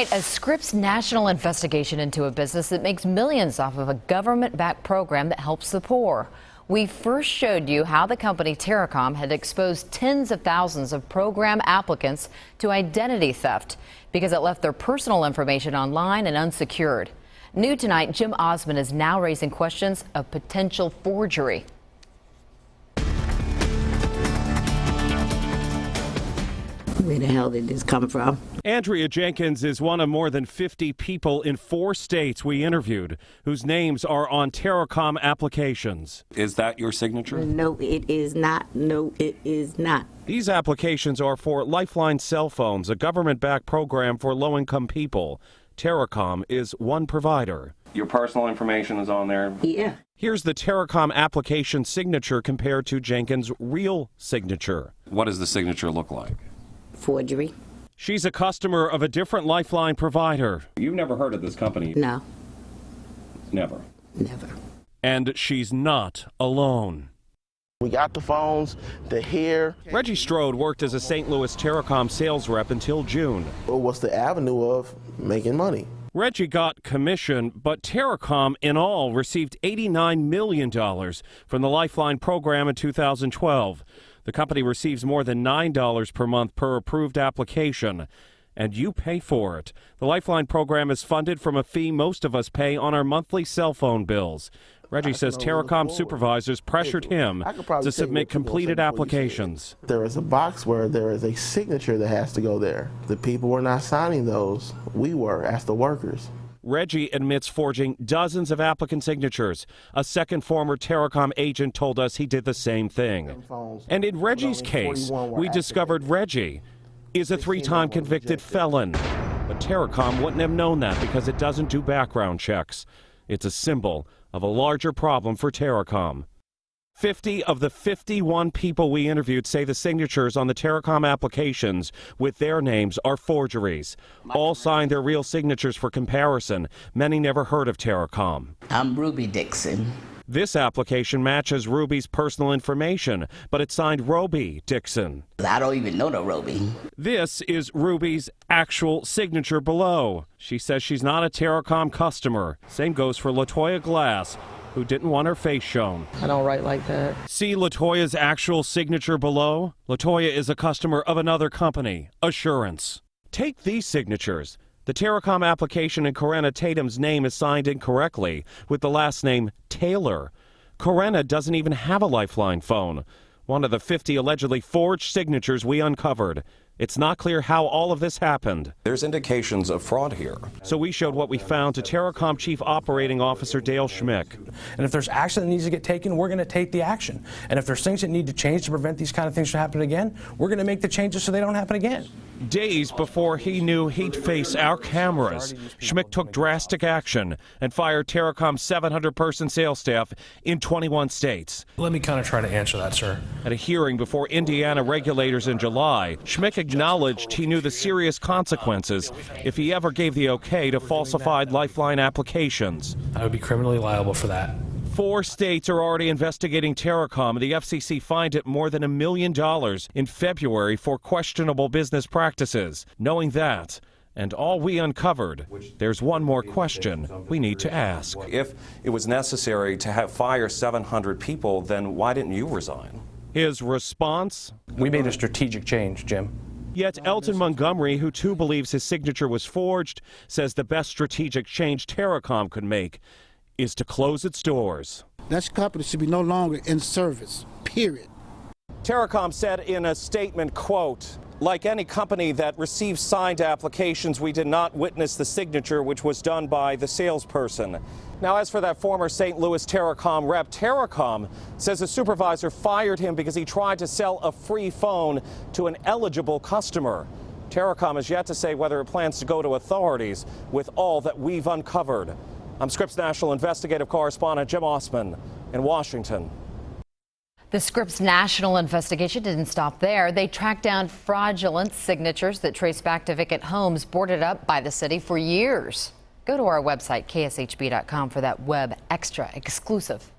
A Scripps National Investigation into a business that makes millions off of a government-backed program that helps the poor. We first showed you how the company Terracom had exposed tens of thousands of program applicants to identity theft because it left their personal information online and unsecured. New tonight, Jim Osmond is now raising questions of potential forgery. Where the hell did this come from? Andrea Jenkins is one of more than 50 people in 4 states we interviewed whose names are on Terracom applications. Is that your signature? No, it is not. No, it is not. These applications are for Lifeline cell phones, a government-backed program for low-income people. Terracom is one provider. Your personal information is on there? Yeah. Here's the Terracom application signature compared to Jenkins' real signature. What does the signature look like? Forgery. She's a customer of a different Lifeline provider. You've never heard of this company? No. Never? Never. And she's not alone. We got the phones, the hair. Reggie Strode worked as a St. Louis Terracom sales rep until June. What's the avenue of making money? Reggie got commission, but Terracom in all received $89 million from the Lifeline program in 2012. The company receives more than $9 per month per approved application, and you pay for it. The Lifeline program is funded from a fee most of us pay on our monthly cell phone bills. Reggie says Terracom supervisors pressured him to submit completed applications. There is a box where there is a signature that has to go there. The people were not signing those. We were, as the workers. Reggie admits forging dozens of applicant signatures. A second former Terracom agent told us he did the same thing. And in Reggie's case, we discovered Reggie is a 3-time convicted felon. But Terracom wouldn't have known that because it doesn't do background checks. It's a symbol of a larger problem for Terracom. 50 of the 51 people we interviewed say the signatures on the Terracom applications with their names are forgeries. All signed their real signatures for comparison. Many never heard of Terracom. I'm Ruby Dixon. This application matches Ruby's personal information, but it signed Roby Dixon. I don't even know the Roby. This is Ruby's actual signature below. She says she's not a Terracom customer. Same goes for LaToya Glass, who didn't want her face shown. I don't write like that. See LaToya's actual signature below? LaToya is a customer of another company, Assurance. Take these signatures. The Terracom application in Corinna Tatum's name is signed incorrectly with the last name Taylor. Corinna doesn't even have a Lifeline phone. One of the 50 allegedly forged signatures we uncovered. It's not clear how all of this happened. There's indications of fraud here. So we showed what we found to Terracom Chief Operating Officer Dale Schmick. And if there's action that needs to get taken, we're going to take the action. And if there's things that need to change to prevent these kind of things from happening again, we're going to make the changes so they don't happen again. Days before he knew he'd face our cameras, Schmick took drastic action and fired Terracom's 700-person sales staff in 21 states. Let me kind of try to answer that, sir. At a hearing before Indiana regulators in July, Schmick acknowledged he knew the serious consequences if he ever gave the okay to falsified Lifeline applications. I would be criminally liable for that. 4 states are already investigating Terracom, and the FCC fined it more than $1 million in February for questionable business practices. Knowing that, and all we uncovered, there's one more question we need to ask. If it was necessary to fire 700 people, then why didn't you resign? His response? We made a strategic change, Jim. Yet Elton Montgomery, who too believes his signature was forged, says the best strategic change Terracom could make is to close its doors. That company should be no longer in service, period. Terracom said in a statement, quote, "Like any company that receives signed applications, we did not witness the signature, which was done by the salesperson." Now, as for that former St. Louis Terracom rep, Terracom says a supervisor fired him because he tried to sell a free phone to an eligible customer. Terracom has yet to say whether it plans to go to authorities with all that we've uncovered. I'm Scripps National Investigative Correspondent Jim Osmond in Washington. The Scripps National Investigation didn't stop there. They tracked down fraudulent signatures that trace back to vacant homes boarded up by the city for years. Go to our website, kshb.com, for that web extra exclusive.